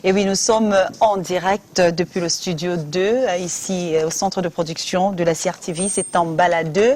Et oui, nous sommes en direct depuis le studio 2, ici au centre de production de la CRTV, c'est en baladeux.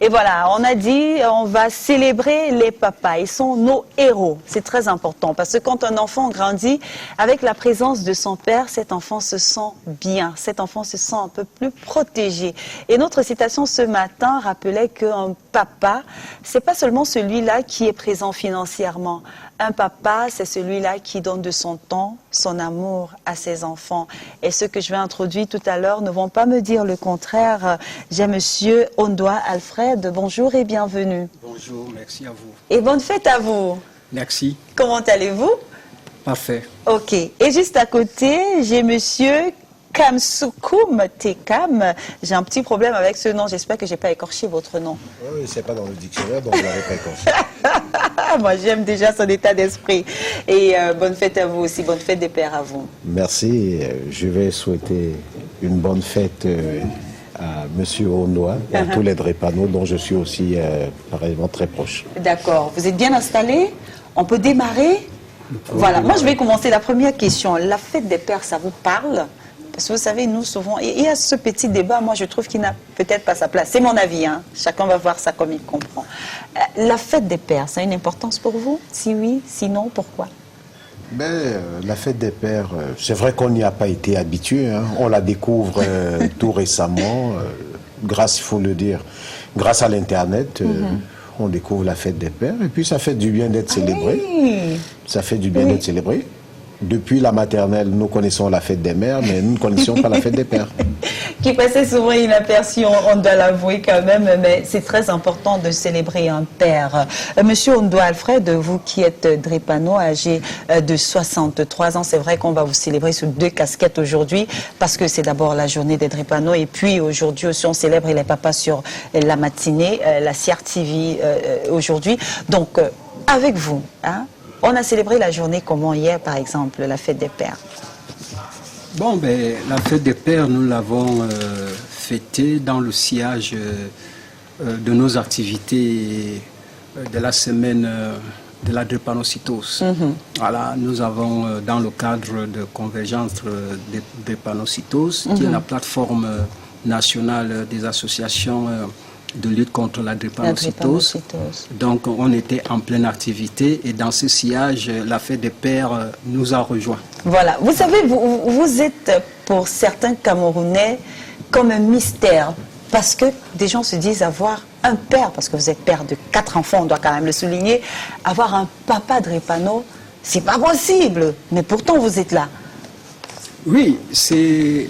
Et voilà, on a dit, on va célébrer les papas, ils sont nos héros. C'est très important parce que quand un enfant grandit avec la présence de son père, cet enfant se sent bien, cet enfant se sent un peu plus protégé. Et notre citation ce matin rappelait qu'un papa, c'est pas seulement celui-là qui est présent financièrement. Un papa, c'est celui-là qui donne de son temps, son amour à ses enfants. Et ceux que je vais introduire tout à l'heure ne vont pas me dire le contraire. J'ai monsieur Ondoa Alfred. Bonjour et bienvenue. Bonjour, merci à vous. Et bonne fête à vous. Merci. Comment allez-vous? Parfait. Ok. Et juste à côté, j'ai monsieur Kamsukum Tekam. J'ai un petit problème avec ce nom. J'espère que je n'ai pas écorché votre nom. Oui, c'est pas dans le dictionnaire, donc vous l'avez pas écorché. Moi, j'aime déjà son état d'esprit. Et bonne fête à vous aussi. Bonne fête des pères à vous. Merci. Je vais souhaiter une bonne fête à Monsieur Ondoa et à tous les Drépano, dont je suis aussi pareillement très proche. D'accord. Vous êtes bien installé? On peut démarrer? Voilà. Moi, je vais commencer la première question. La fête des pères, ça vous parle? Parce que vous savez, nous, souvent, il y a ce petit débat, moi, je trouve qu'il n'a peut-être pas sa place. C'est mon avis, hein. Chacun va voir ça comme il comprend. La fête des pères, ça a une importance pour vous? Si oui, sinon, pourquoi? La fête des pères, c'est vrai qu'on n'y a pas été habitué. Hein. On la découvre tout récemment, grâce, il faut le dire, grâce à l'Internet. On découvre la fête des pères et puis ça fait du bien d'être célébré. Oui. Ça fait du bien d'être célébré. Depuis la maternelle, nous connaissons la fête des mères, mais nous ne connaissions pas la fête des pères. Qui passait souvent inaperçu, on doit l'avouer quand même, mais c'est très important de célébrer un père. Monsieur Ondoa Alfred, vous qui êtes Drépano, âgé de 63 ans, c'est vrai qu'on va vous célébrer sous deux casquettes aujourd'hui, parce que c'est d'abord la journée des Drépano, et puis aujourd'hui aussi on célèbre les papas sur la matinée, la CRTV aujourd'hui. Donc, avec vous, hein, on a célébré la journée comment hier, par exemple, la fête des pères? Bon, la fête des pères, nous l'avons fêtée dans le sillage de nos activités de la semaine de la drépanocytose. Voilà, nous avons, dans le cadre de Convergence de drépanocytose, qui est la plateforme nationale des associations de lutte contre la drépanocytose. Donc on était en pleine activité et dans ce sillage, la fête des pères nous a rejoints. Voilà, vous savez, vous êtes pour certains Camerounais comme un mystère parce que des gens se disent avoir un père, parce que vous êtes père de 4 enfants, on doit quand même le souligner, avoir un papa drépano, c'est pas possible, mais pourtant vous êtes là. Oui, c'est...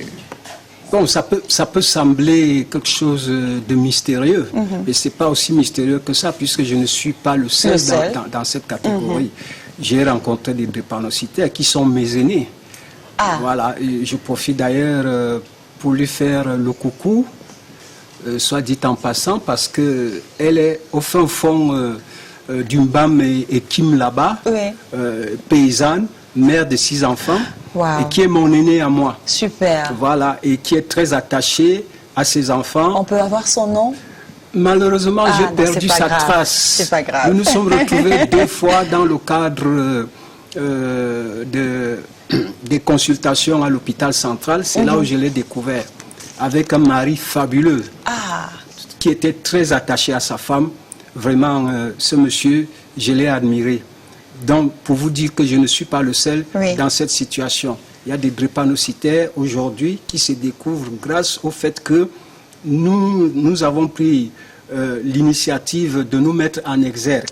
Bon, ça peut sembler quelque chose de mystérieux, mais ce n'est pas aussi mystérieux que ça, puisque je ne suis pas le seul dans cette catégorie. J'ai rencontré des drépanocytaires qui sont mes aînés. Voilà, et je profite d'ailleurs pour lui faire le coucou, soit dit en passant, parce qu'elle est au fin fond du Mbam et Kim là-bas, paysanne, mère de 6 enfants. Et qui est mon aîné à moi. Super. Voilà, et qui est très attaché à ses enfants. On peut avoir son nom? Malheureusement, j'ai perdu sa trace. C'est pas grave. Nous nous sommes retrouvés 2 fois dans le cadre des consultations à l'hôpital central. C'est là où je l'ai découvert, avec un mari fabuleux, qui était très attaché à sa femme. Vraiment, ce monsieur, je l'ai admiré. Donc, pour vous dire que je ne suis pas le seul dans cette situation. Il y a des drépanocytaires aujourd'hui qui se découvrent grâce au fait que nous avons pris l'initiative de nous mettre en exergue.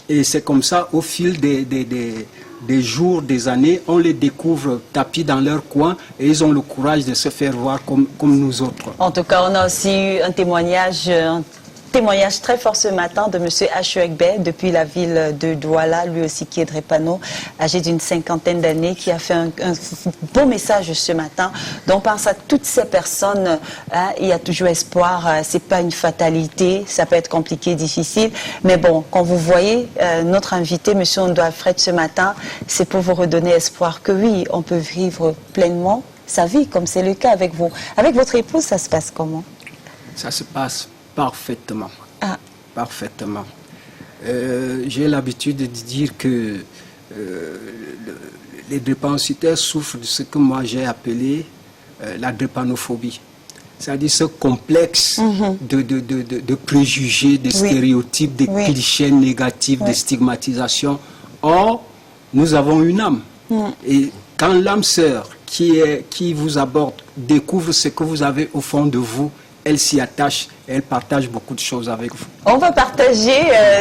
Et c'est comme ça, au fil des jours, des années, on les découvre tapis dans leur coin et ils ont le courage de se faire voir comme nous autres. En tout cas, on a aussi eu un témoignage très fort ce matin de M. Achuekbe depuis la ville de Douala, lui aussi qui est drépano, âgé d'une 50aine d'années, qui a fait un beau message ce matin. Donc on pense à toutes ces personnes, hein, il y a toujours espoir, c'est pas une fatalité, ça peut être compliqué, difficile, mais bon, quand vous voyez notre invité, M. Ondoa Alfred ce matin, c'est pour vous redonner espoir que oui, on peut vivre pleinement sa vie, comme c'est le cas avec vous. Avec votre épouse, ça se passe comment? Ça se passe parfaitement. Parfaitement. J'ai l'habitude de dire que les drépanocytaires souffrent de ce que moi j'ai appelé la drépanophobie. C'est-à-dire ce complexe de préjugés, de stéréotypes, de clichés négatifs, de stigmatisation. Or, nous avons une âme. Et quand l'âme sœur qui vous aborde découvre ce que vous avez au fond de vous, elle s'y attache, elle partage beaucoup de choses avec vous. On va partager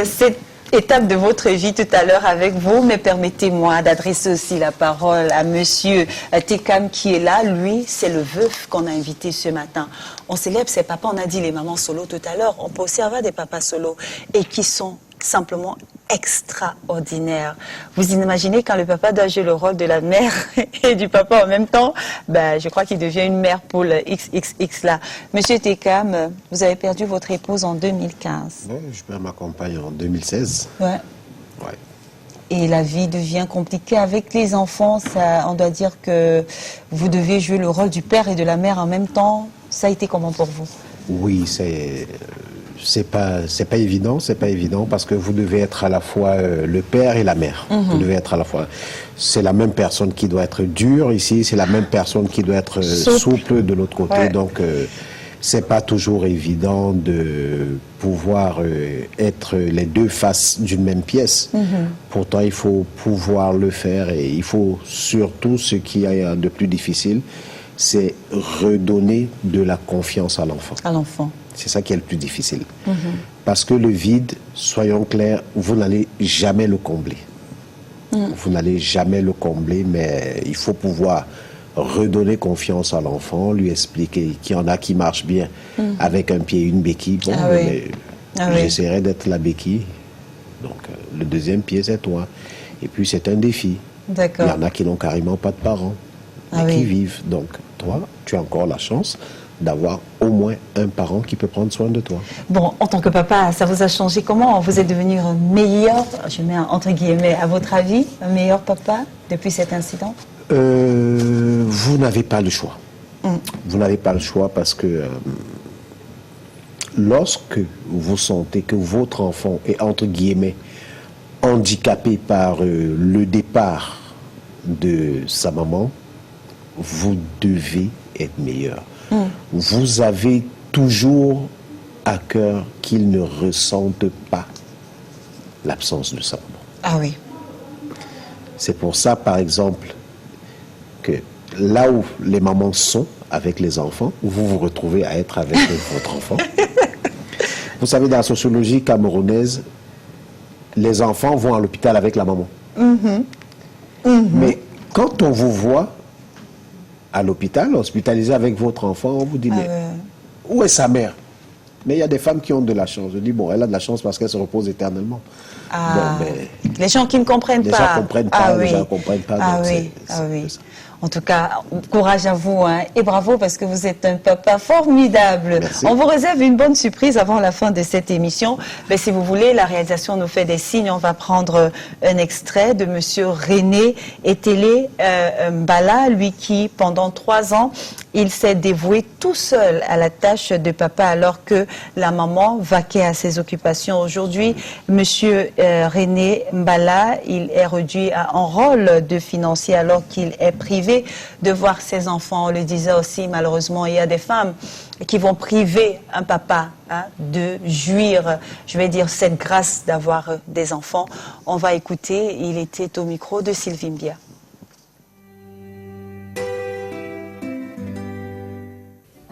cette étape de votre vie tout à l'heure avec vous, mais permettez-moi d'adresser aussi la parole à monsieur Tekam qui est là. Lui, c'est le veuf qu'on a invité ce matin. On célèbre ses papas, on a dit les mamans solo tout à l'heure. On peut aussi avoir des papas solo et qui sont simplement extraordinaires. Vous imaginez quand le papa doit jouer le rôle de la mère et du papa en même temps, ben, je crois qu'il devient une mère pour le XXX là. Monsieur Tekam, vous avez perdu votre épouse en 2015. Oui, je perds ma compagne en 2016. Ouais. Ouais. Et la vie devient compliquée avec les enfants. Ça, on doit dire que vous devez jouer le rôle du père et de la mère en même temps. Ça a été comment pour vous? Oui, c'est pas évident, parce que vous devez être à la fois le père et la mère. Vous devez être à la fois. C'est la même personne qui doit être dure ici, c'est la même personne qui doit être souple de l'autre côté. Ouais. Donc c'est pas toujours évident de pouvoir être les deux faces d'une même pièce. Pourtant, il faut pouvoir le faire et il faut surtout, ce qui est de plus difficile, c'est redonner de la confiance à l'enfant. À l'enfant. C'est ça qui est le plus difficile. Parce que le vide, soyons clairs, vous n'allez jamais le combler. Vous n'allez jamais le combler, mais il faut pouvoir redonner confiance à l'enfant, lui expliquer qu'il y en a qui marchent bien avec un pied et une béquille. Bon, j'essaierai d'être la béquille. Donc, le deuxième pied, c'est toi. Et puis, c'est un défi. D'accord. Il y en a qui n'ont carrément pas de parents, mais qui vivent. Donc, toi, tu as encore la chance d'avoir au moins un parent qui peut prendre soin de toi. Bon, en tant que papa, ça vous a changé comment? Vous êtes devenu un meilleur, je mets entre guillemets, à votre avis, un meilleur papa depuis cet incident? Vous n'avez pas le choix. Vous n'avez pas le choix parce que lorsque vous sentez que votre enfant est entre guillemets handicapé par le départ de sa maman, vous devez être meilleur. Vous avez toujours à cœur qu'il ne ressente pas l'absence de sa maman. Ah oui. C'est pour ça, par exemple, que là où les mamans sont avec les enfants, vous vous retrouvez à être avec votre enfant. Vous savez, dans la sociologie camerounaise, les enfants vont à l'hôpital avec la maman. Mais quand on vous voit à l'hôpital, hospitalisé avec votre enfant, on vous dit, mais où est sa mère? Mais il y a des femmes qui ont de la chance. Je dis, bon, elle a de la chance parce qu'elle se repose éternellement. Bon, mais les gens qui ne comprennent pas. Les gens comprennent pas, les gens ne comprennent pas. En tout cas, courage à vous et bravo parce que vous êtes un papa formidable. Merci. On vous réserve une bonne surprise avant la fin de cette émission. Mais si vous voulez, la réalisation nous fait des signes. On va prendre un extrait de monsieur René Etélé Mbala, lui qui, pendant 3 ans, il s'est dévoué tout seul à la tâche de papa alors que la maman vaquait à ses occupations. Aujourd'hui, monsieur René Mbala, il est réduit à un rôle de financier alors qu'il est privé de voir ses enfants. On le disait aussi, malheureusement, il y a des femmes qui vont priver un papa de jouir, je vais dire, cette grâce d'avoir des enfants. On va écouter, il était au micro de Sylvie Mbia.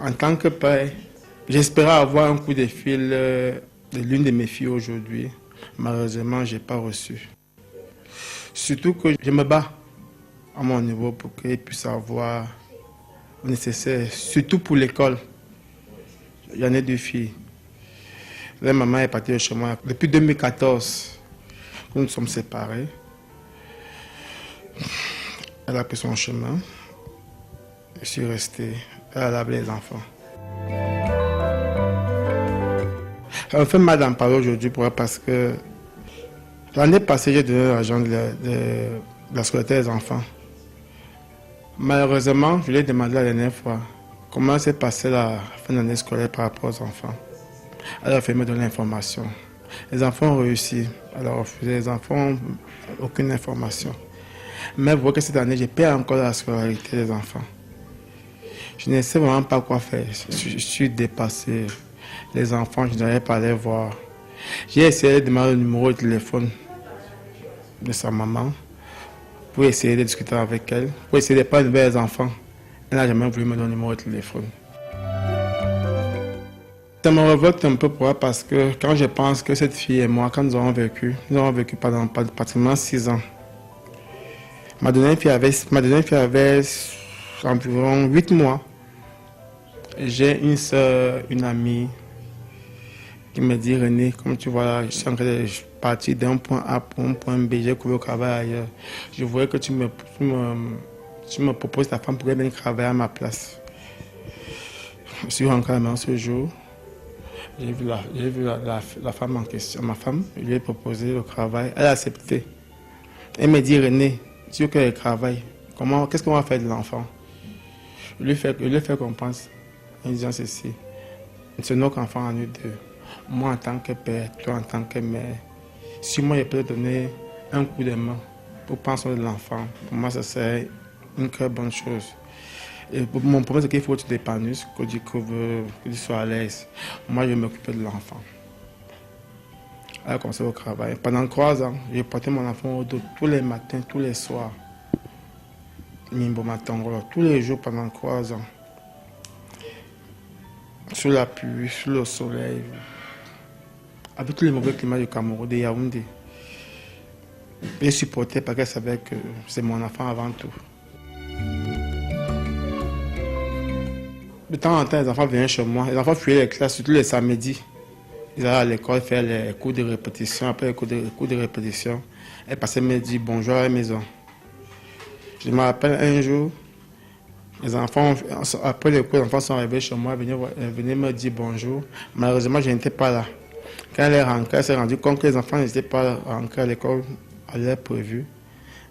En tant que père, j'espérais avoir un coup de fil de l'une de mes filles aujourd'hui. Malheureusement, je n'ai pas reçu. Surtout que je me bats à mon niveau pour qu'elle puisse avoir le nécessaire, surtout pour l'école. Il y en a 2 filles. La maman est partie de chez moi. Depuis 2014, nous nous sommes séparés. Elle a pris son chemin. Je suis resté. Elle a lavé les enfants. Elle me fait mal d'en parler aujourd'hui parce que l'année passée, j'ai donné l'argent de la scolarité des enfants. Malheureusement, je lui ai demandé la dernière fois comment s'est passée la fin de l'année scolaire par rapport aux enfants. Elle a fait me donner l'information. Les enfants ont réussi. Alors, les enfants, aucune information. Mais vous voyez que cette année, je paie encore la scolarité des enfants. Je ne sais vraiment pas quoi faire. Je suis dépassé. Les enfants, je n'arrive pas à les voir. J'ai essayé de demander le numéro de téléphone de sa maman pour essayer de discuter avec elle, pour essayer de prendre les enfants. Elle n'a jamais voulu me donner le numéro de téléphone. Ça me révolte un peu pour elle parce que quand je pense que cette fille et moi, quand nous avons vécu pendant pratiquement 6 ans. Ma deuxième fille avait environ 8 mois. J'ai une soeur, une amie, qui me dit, René, comme tu vois, je suis en train de partir d'un point A pour un point B, j'ai trouvé au travail ailleurs. Je voudrais que tu me proposes ta femme pour venir travailler à ma place. Je suis rentré à la maison ce jour. J'ai vu la femme en question, ma femme, je lui ai proposé le travail, elle a accepté. Elle me dit, René, tu veux qu'elle travaille, qu'est-ce qu'on va faire de l'enfant? Je lui ai fait comprendre en disant ceci. C'est notre enfant à nous deux. Moi en tant que père, toi en tant que mère. Si moi je peux te donner un coup de main pour prendre soin de l'enfant, pour moi ça serait une très bonne chose. Et mon problème c'est qu'il faut que tu t'épanouisses, que tu sois à l'aise. Moi je vais m'occuper de l'enfant. Elle a commencé au travail. Pendant 3 ans, j'ai porté mon enfant au dos tous les matins, tous les soirs. Mimbo Matangolo, tous les jours pendant 3 ans. Sous la pluie, sous le soleil, avec tous les mauvais climats du Cameroun, de Yaoundé. Je supportais parce qu'elle savait que c'est mon enfant avant tout. De temps en temps, les enfants venaient chez moi. Les enfants fuyaient les classes, surtout les samedis. Ils allaient à l'école faire les cours de répétition. Après les cours de répétition, elles passaient me dire bonjour à la maison. Je me rappelle un jour, les enfants, après les cours, les enfants sont arrivés chez moi, venaient me dire bonjour. Malheureusement, je n'étais pas là. Quand elle est rentrée, elle s'est rendue compte que les enfants n'étaient pas rentrés à l'école à l'heure prévue.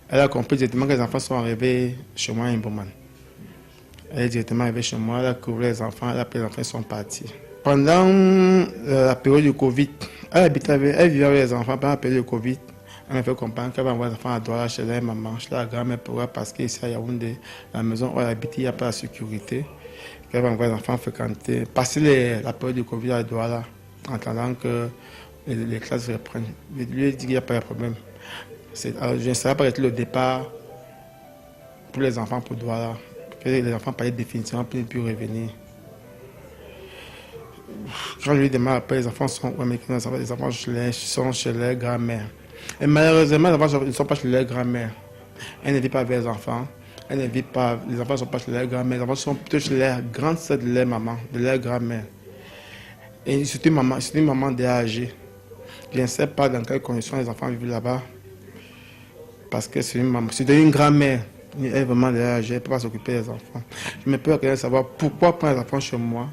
Elle a compris directement que les enfants sont arrivés chez moi à Imboman. Elle est directement arrivée chez moi, elle a couvert les enfants, elle a pris les enfants, ils sont partis. Pendant la période du Covid, elle vivait avec les enfants pendant la période du Covid. Elle m'a fait comprendre qu'elle va envoyer les enfants à Douala chez la maman, chez la grand-mère pour elle, parce qu'ici à Yaoundé, la maison où elle habite, il n'y a pas de sécurité. Qu'elle va envoyer les enfants fréquenter, passer la période du Covid à Douala, en attendant que les classes reprennent. Je lui ai dit qu'il n'y a pas de problème. Je ne savais pas être le départ pour les enfants pour Douala. Que les enfants parlaient définitivement pour ne plus revenir. Quand je lui demande après, les enfants sont où, les enfants sont chez leur grand-mère. Et malheureusement, les enfants ne sont pas chez leur grand-mère. Elle ne vit pas avec les enfants. Elle ne vit pas, les enfants ne sont pas chez leur grand-mère. Les enfants sont plutôt chez leur grande sœur de leur maman, de leur grand-mère. Et c'est une maman déjà âgée. Je ne sais pas dans quelles conditions les enfants vivent là-bas. Parce que c'est une grand-mère. Elle est vraiment déjà âgée, elle ne peut pas s'occuper des enfants. Je me peux savoir pourquoi prendre les enfants chez moi.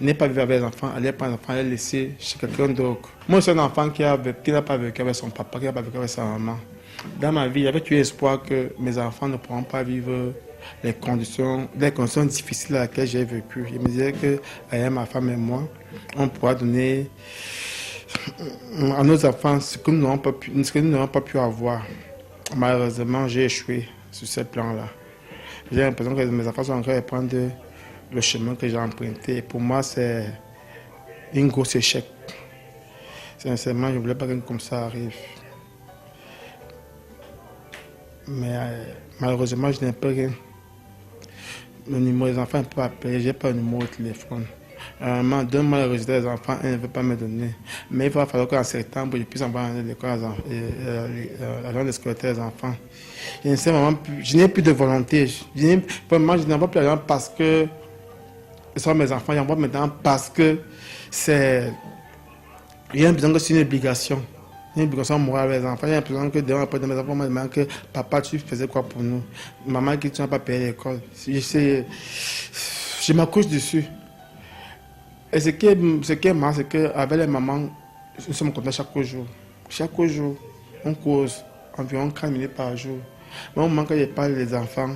Ne pas vivre avec les enfants, aller prendre les enfants, les laisser chez quelqu'un d'autre. Moi, c'est un enfant qui n'a pas vécu avec son papa, qui n'a pas vécu avec sa maman. Dans ma vie, j'avais eu espoir que mes enfants ne pourront pas vivre les conditions difficiles à laquelle j'ai vécu. Je me disais qu'avec ma femme et moi, on pourra donner à nos enfants ce que nous n'avons pas pu avoir. Malheureusement, j'ai échoué sur ce plan-là. J'ai l'impression que mes enfants sont en train de prendre le chemin que j'ai emprunté. Et pour moi, c'est un gros échec. Sincèrement, je ne voulais pas que comme ça arrive. Mais malheureusement, je n'ai pas rien. Le numéro des enfants, je ne peux pas appeler. Je n'ai pas de numéro de téléphone. Normalement, donne-moi le résultat des enfants, elle ne veut pas me donner. Mais il va falloir qu'en septembre, je puisse envoyer à l'école l'agent de sécurité des enfants. Je ne sais vraiment plus, je n'ai plus de volonté. Vraiment, je n'envoie plus l'argent parce que ce sont mes enfants. J'envoie maintenant parce que c'est. J'ai l'impression que c'est une obligation. Une obligation morale avec les enfants. J'ai l'impression que demain, après de mes enfants, me demandent que papa, tu faisais quoi pour nous? Maman, qui tu n'as pas payé l'école. Je m'accroche dessus. Et ce qui est marrant, c'est qu'avec les mamans, nous sommes contents chaque jour. Chaque jour, on cause environ 40 minutes par jour. Mais au moment que je parle des enfants,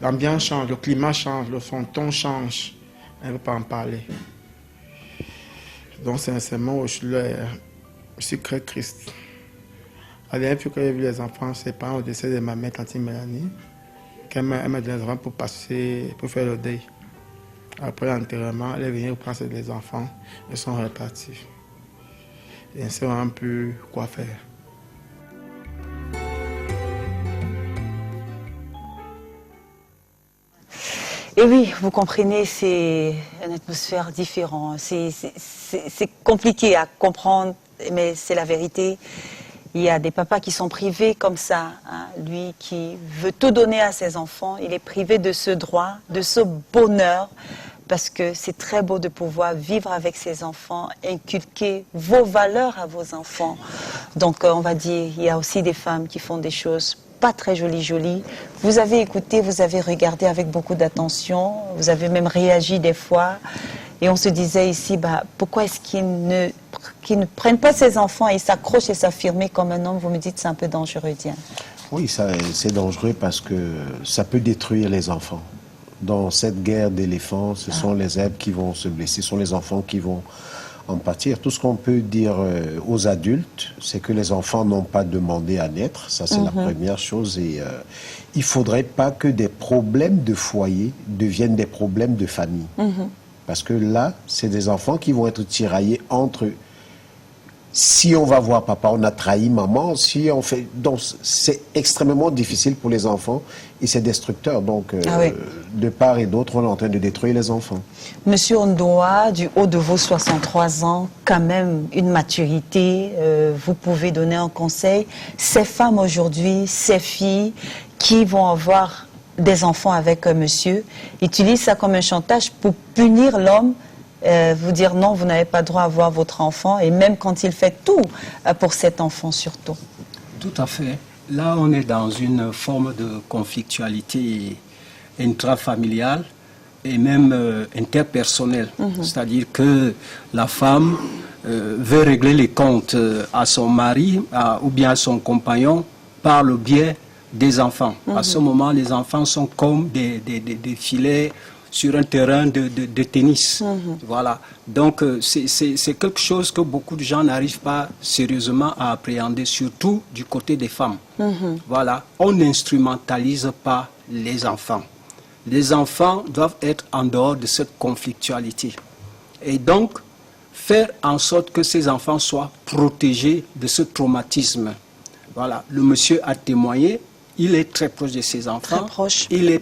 l'ambiance change, le climat change, son ton change. Elle ne veut pas en parler. Donc sincèrement, je suis très triste. La dernière fois que j'ai vu les enfants, c'est pas au décès de ma mère, tante Mélanie, qu'elle m'a donné les enfants pour faire le deuil. Après l'enterrement, elle est venue prendre les enfants, ils sont repartis. Et on sait un peu quoi faire. Et oui, vous comprenez, c'est une atmosphère différente. C'est compliqué à comprendre, mais c'est la vérité. Il y a des papas qui sont privés comme ça. Hein. Lui qui veut tout donner à ses enfants, il est privé de ce droit, de ce bonheur, parce que c'est très beau de pouvoir vivre avec ses enfants, inculquer vos valeurs à vos enfants. Donc on va dire, il y a aussi des femmes qui font des choses pas très jolies. Vous avez écouté, vous avez regardé avec beaucoup d'attention, vous avez même réagi des fois. Et on se disait ici, pourquoi est-ce qu'ils ne prennent pas ces enfants et s'accrochent et s'affirment comme un homme? Vous me dites c'est un peu dangereux, Diane. Oui, c'est dangereux parce que ça peut détruire les enfants. Dans cette guerre d'éléphants, ce sont les zèbres qui vont se blesser, ce sont les enfants qui vont en pâtir. Tout ce qu'on peut dire aux adultes, c'est que les enfants n'ont pas demandé à naître. Ça, c'est la première chose. Et il ne faudrait pas que des problèmes de foyer deviennent des problèmes de famille. Parce que là, c'est des enfants qui vont être tiraillés entre eux. Si on va voir papa, on a trahi maman. Si on fait, donc c'est extrêmement difficile pour les enfants et c'est destructeur. Donc, de part et d'autre, on est en train de détruire les enfants. Monsieur Ondoa, du haut de vos 63 ans, quand même une maturité, vous pouvez donner un conseil. Ces femmes aujourd'hui, ces filles qui vont avoir des enfants avec un monsieur, utilisent ça comme un chantage pour punir l'homme. Vous dire non, vous n'avez pas droit à voir votre enfant, et même quand il fait tout pour cet enfant surtout. Tout à fait. Là, on est dans une forme de conflictualité intrafamiliale et même interpersonnelle. C'est-à-dire que la femme veut régler les comptes à son mari ou bien à son compagnon par le biais des enfants. À ce moment, les enfants sont comme des filets sur un terrain de tennis. Voilà. Donc, c'est quelque chose que beaucoup de gens n'arrivent pas sérieusement à appréhender, surtout du côté des femmes. Voilà. On n'instrumentalise pas les enfants. Les enfants doivent être en dehors de cette conflictualité. Et donc, faire en sorte que ces enfants soient protégés de ce traumatisme. Voilà. Le monsieur a témoigné, il est très proche de ses enfants. Très proche. Il est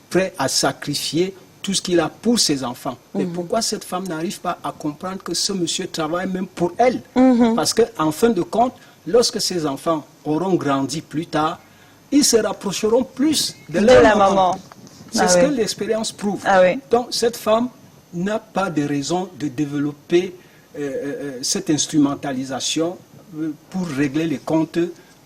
prêt à sacrifier tout ce qu'il a pour ses enfants. Mais pourquoi cette femme n'arrive pas à comprendre que ce monsieur travaille même pour elle? Parce qu'en fin de compte, lorsque ses enfants auront grandi plus tard, ils se rapprocheront plus de leur maman. C'est ce que l'expérience prouve. Donc cette femme n'a pas de raison de développer cette instrumentalisation pour régler les comptes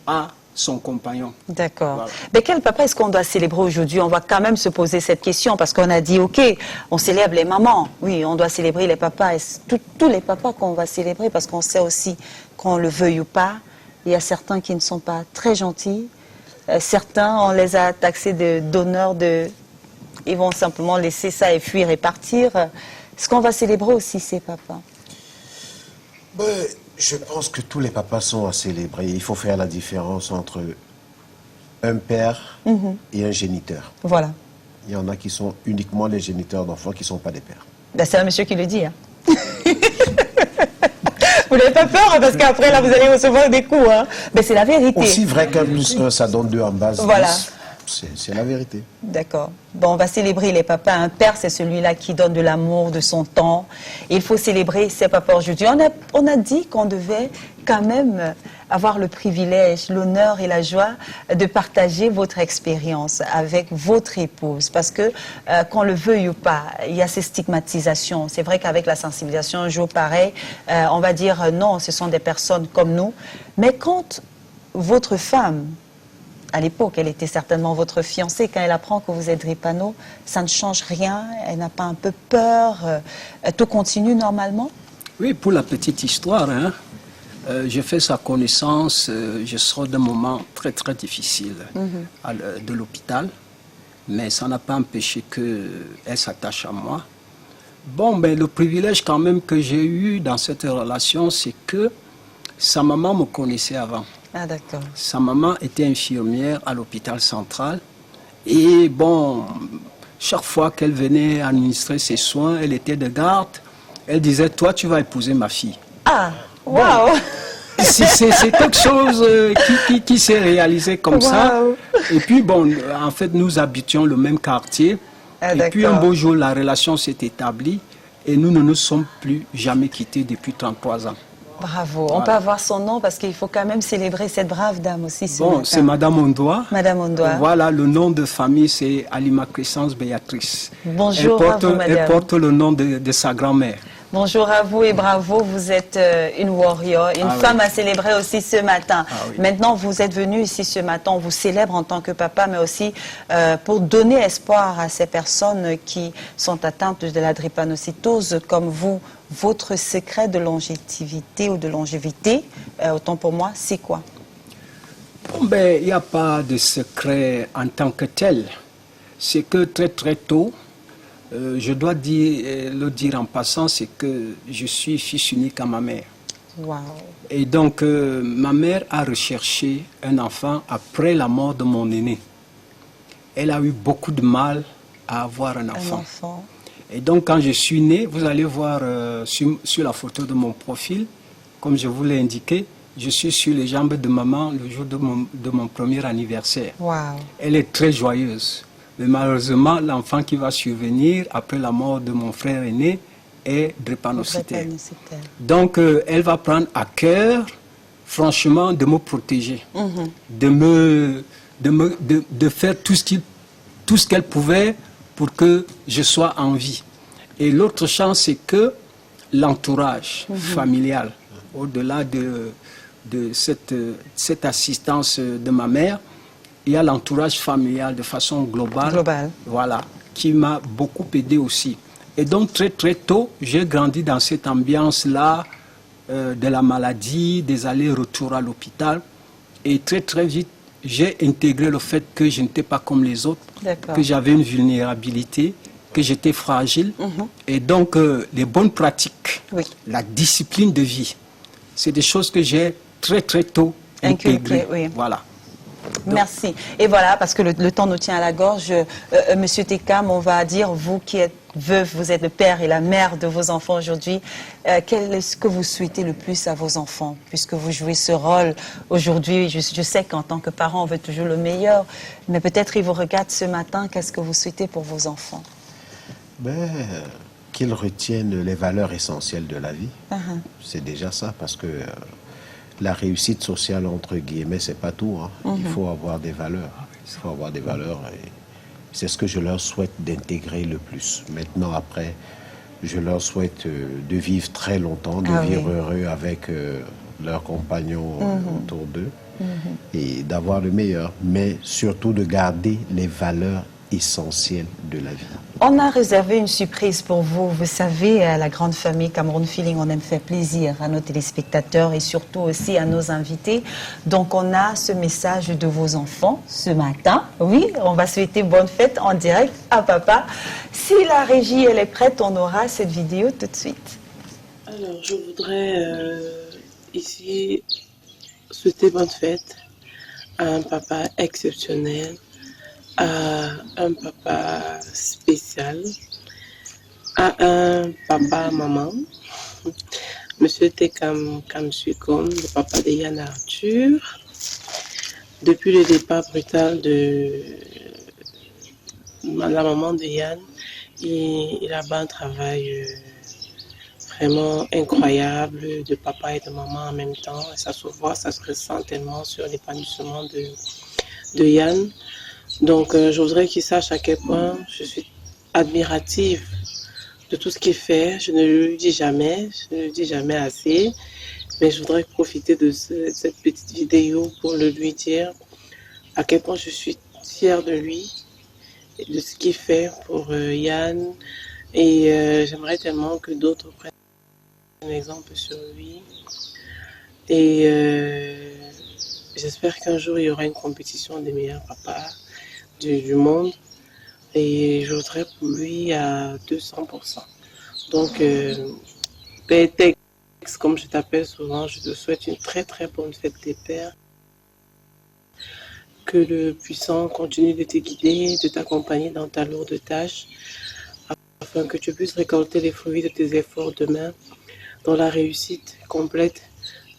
à son compagnon. D'accord. Voilà. Mais quel papa est-ce qu'on doit célébrer aujourd'hui? On va quand même se poser cette question parce qu'on a dit, ok, on célèbre les mamans. Oui, on doit célébrer les papas. Et tous les papas qu'on va célébrer parce qu'on sait aussi qu'on le veuille ou pas. Il y a certains qui ne sont pas très gentils. Certains, on les a taxés de donneurs de... Ils vont simplement laisser ça et fuir et partir. Est-ce qu'on va célébrer aussi ces papas? Je pense que tous les papas sont à célébrer. Il faut faire la différence entre un père et un géniteur. Voilà. Il y en a qui sont uniquement les géniteurs d'enfants, qui ne sont pas des pères. C'est un monsieur qui le dit. Hein. Vous n'avez pas peur, hein, parce qu'après, là, vous allez recevoir des coups. Hein. Mais c'est la vérité. Aussi vrai qu'un plus un, ça donne deux en base. Voilà. C'est la vérité. D'accord. Bon, on va célébrer les papas. Un père, c'est celui-là qui donne de l'amour, de son temps. Et il faut célébrer ces papas aujourd'hui. On a dit qu'on devait quand même avoir le privilège, l'honneur et la joie de partager votre expérience avec votre épouse. Parce que, qu'on le veuille ou pas, il y a ces stigmatisations. C'est vrai qu'avec la sensibilisation, un jour pareil, on va dire non, ce sont des personnes comme nous. Mais quand votre femme... À l'époque, elle était certainement votre fiancée. Quand elle apprend que vous êtes Dripano, ça ne change rien. Elle n'a pas un peu peur. Tout continue normalement? Oui, pour la petite histoire, hein, j'ai fait sa connaissance. Je sors d'un moment très, très difficile de l'hôpital. Mais ça n'a pas empêché qu'elle s'attache à moi. Bon, ben, le privilège quand même que j'ai eu dans cette relation, c'est que sa maman me connaissait avant. Ah, d'accord. Sa maman était infirmière à l'hôpital central. Et bon, chaque fois qu'elle venait administrer ses soins, elle était de garde. Elle disait, toi, tu vas épouser ma fille. Ah, waouh! C'est quelque chose qui s'est réalisé comme ça. Et puis, bon, en fait, nous habitions le même quartier. Ah, et puis, un beau jour, la relation s'est établie. Et nous ne nous sommes plus jamais quittés depuis 33 ans. Bravo. On peut avoir son nom parce qu'il faut quand même célébrer cette brave dame aussi. Bon, c'est Madame Ondoa. Madame Ondoa. Voilà, le nom de famille, c'est Alima Crescence Béatrice. Bonjour à vous, madame. Elle porte le nom de sa grand-mère. Bonjour à vous et bravo, vous êtes une warrior, une femme à célébrer aussi ce matin. Maintenant, vous êtes venu ici ce matin, on vous célèbre en tant que papa, mais aussi pour donner espoir à ces personnes qui sont atteintes de la drépanocytose comme vous. Votre secret de longévité ou de longévité, autant pour moi, c'est quoi? Bon, ben, il n'y a pas de secret en tant que tel. C'est que très tôt, je dois le dire en passant, c'est que je suis fils unique à ma mère. Wow. Et donc, ma mère a recherché un enfant après la mort de mon aîné. Elle a eu beaucoup de mal à avoir un enfant. Et donc, quand je suis né, vous allez voir sur la photo de mon profil, comme je vous l'ai indiqué, je suis sur les jambes de maman le jour de mon premier anniversaire. Wow. Elle est très joyeuse. Mais malheureusement, l'enfant qui va survenir après la mort de mon frère aîné est drépanocytaire. Donc, elle va prendre à cœur, franchement, de me protéger, de faire tout ce qu'elle pouvait pour que je sois en vie. Et l'autre chance, c'est que l'entourage familial, au-delà de cette assistance de ma mère, il y a l'entourage familial de façon globale, voilà, qui m'a beaucoup aidé aussi. Et donc très tôt, j'ai grandi dans cette ambiance-là de la maladie, des allers-retours à l'hôpital. Et très vite, j'ai intégré le fait que je n'étais pas comme les autres, que j'avais une vulnérabilité, que j'étais fragile. Et donc, les bonnes pratiques, la discipline de vie, c'est des choses que j'ai très tôt intégrées. Voilà. Donc, merci. Et voilà, parce que le temps nous tient à la gorge, Monsieur Tekam, on va dire, vous qui êtes veuf, vous êtes le père et la mère de vos enfants aujourd'hui, quel est ce que vous souhaitez le plus à vos enfants, puisque vous jouez ce rôle aujourd'hui? Je sais qu'en tant que parent, on veut toujours le meilleur, mais peut-être ils vous regardent ce matin, qu'est-ce que vous souhaitez pour vos enfants? Qu'ils retiennent les valeurs essentielles de la vie. C'est déjà ça, parce que la réussite sociale, entre guillemets, c'est pas tout. Il faut avoir des valeurs. Il faut avoir des valeurs. Et c'est ce que je leur souhaite d'intégrer le plus. Maintenant, après, je leur souhaite de vivre très longtemps, de vivre heureux avec leurs compagnons autour d'eux et d'avoir le meilleur. Mais surtout de garder les valeurs essentielles de la vie. On a réservé une surprise pour vous. Vous savez, à la grande famille Cameroun Feeling, on aime faire plaisir à nos téléspectateurs et surtout aussi à nos invités. Donc, on a ce message de vos enfants ce matin. Oui, on va souhaiter bonne fête en direct à papa. Si la régie, elle est prête, on aura cette vidéo tout de suite. Alors, je voudrais ici souhaiter bonne fête à un papa exceptionnel, à un papa spécial, à un papa-maman, Monsieur Tekam Kamsukom, le papa de Yann Arthur. Depuis le départ brutal de la maman de Yann, il a fait un travail vraiment incroyable de papa et de maman en même temps. Et ça se voit, ça se ressent tellement sur l'épanouissement de Yann. Donc, je voudrais qu'il sache à quel point je suis admirative de tout ce qu'il fait. Je ne le dis jamais, je ne le dis jamais assez. Mais je voudrais profiter de cette petite vidéo pour le lui dire à quel point je suis fière de lui et de ce qu'il fait pour Yann. Et j'aimerais tellement que d'autres prennent un exemple sur lui. Et j'espère qu'un jour, il y aura une compétition des meilleurs papas du monde. Et je voudrais pour lui à 200%. Donc, Père Tex, comme je t'appelle souvent, je te souhaite une très très bonne fête des pères. Que le puissant continue de te guider, de t'accompagner dans ta lourde tâche, afin que tu puisses récolter les fruits de tes efforts demain dans la réussite complète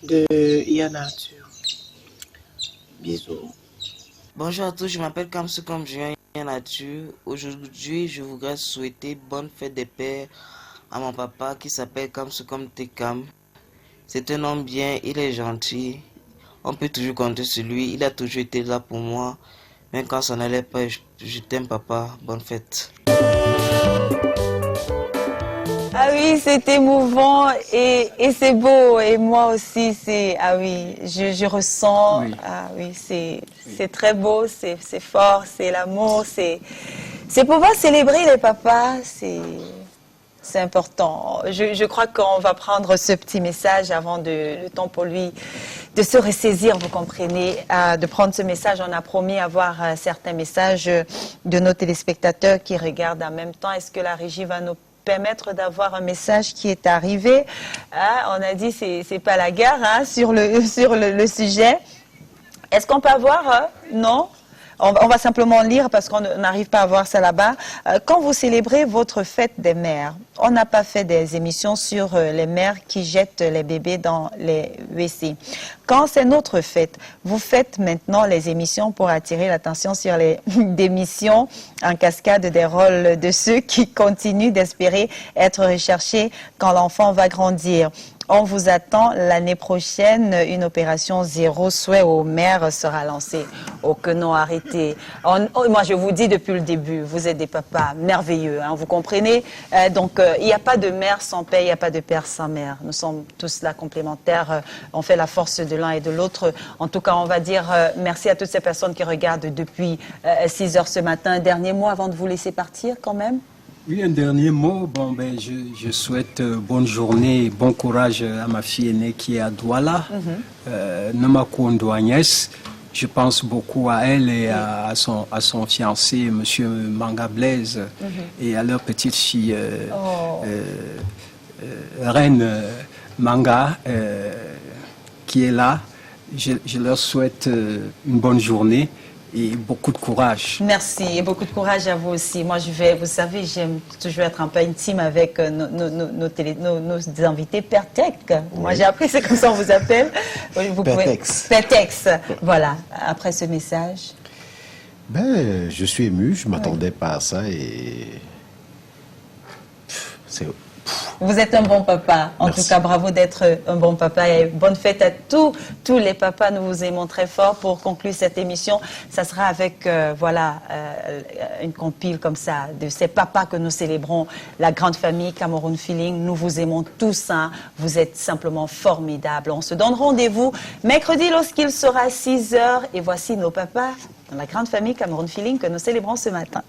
de IA Nature. Bisous. Bonjour à tous, je m'appelle Kamsu comme Julien Nature. Aujourd'hui, je voudrais souhaiter bonne fête des pères à mon papa qui s'appelle Kamsu comme Tekam. C'est un homme bien, il est gentil. On peut toujours compter sur lui, il a toujours été là pour moi. Même quand ça n'allait pas, je t'aime papa, bonne fête. Ah oui, c'est émouvant et c'est beau. Et moi aussi, ah oui, je ressens, Oui. ah oui, c'est très beau, c'est fort, c'est l'amour, c'est pouvoir célébrer les papas, c'est important. Je crois qu'on va prendre ce petit message avant le temps pour lui de se ressaisir, vous comprenez, de prendre ce message. On a promis avoir certains messages de nos téléspectateurs qui regardent en même temps. Est-ce que la régie va nous permettre d'avoir un message qui est arrivé? On a dit c'est pas la guerre sur le sujet. Est-ce qu'on peut avoir non? On va simplement lire parce qu'on n'arrive pas à voir ça là-bas. Quand vous célébrez votre fête des mères, on n'a pas fait des émissions sur les mères qui jettent les bébés dans les WC. Quand c'est notre fête, vous faites maintenant les émissions pour attirer l'attention sur les démissions en cascade des rôles de ceux qui continuent d'espérer être recherchés quand l'enfant va grandir. On vous attend l'année prochaine. Une opération zéro souhait aux mères sera lancée. Oh que non, arrêtez. Moi, je vous dis depuis le début, vous êtes des papas merveilleux, hein, vous comprenez? Donc, il n'y a pas de mère sans père, il n'y a pas de père sans mère. Nous sommes tous là complémentaires. On fait la force de l'un et de l'autre. En tout cas, on va dire merci à toutes ces personnes qui regardent depuis 6 heures ce matin. Un dernier mot avant de vous laisser partir quand même? Oui, un dernier mot. Bon, ben, je souhaite bonne journée et bon courage à ma fille aînée qui est à Douala, Namakou Ndouagnès. Je pense beaucoup à elle et à son fiancé, Monsieur Manga Blaise, et à leur petite fille, Reine Manga, qui est là. Je leur souhaite une bonne journée et beaucoup de courage. Merci et beaucoup de courage à vous aussi. Moi, vous savez, j'aime toujours être un peu intime avec nos invités. Père Tex. Moi, j'ai appris, c'est comme ça on vous appelle. Père Tex. Père Tex. Voilà. Après ce message. Ben, je suis ému, je ne m'attendais pas à ça et c'est... Vous êtes un bon papa. En Merci. tout cas, bravo d'être un bon papa et bonne fête à tous les papas. Nous vous aimons très fort. Pour conclure cette émission, ça sera avec une compile comme ça de ces papas que nous célébrons, la grande famille Cameroun Feeling. Nous vous aimons tous. Hein. Vous êtes simplement formidables. On se donne rendez-vous mercredi lorsqu'il sera 6 heures. Et voici nos papas dans la grande famille Cameroun Feeling que nous célébrons ce matin.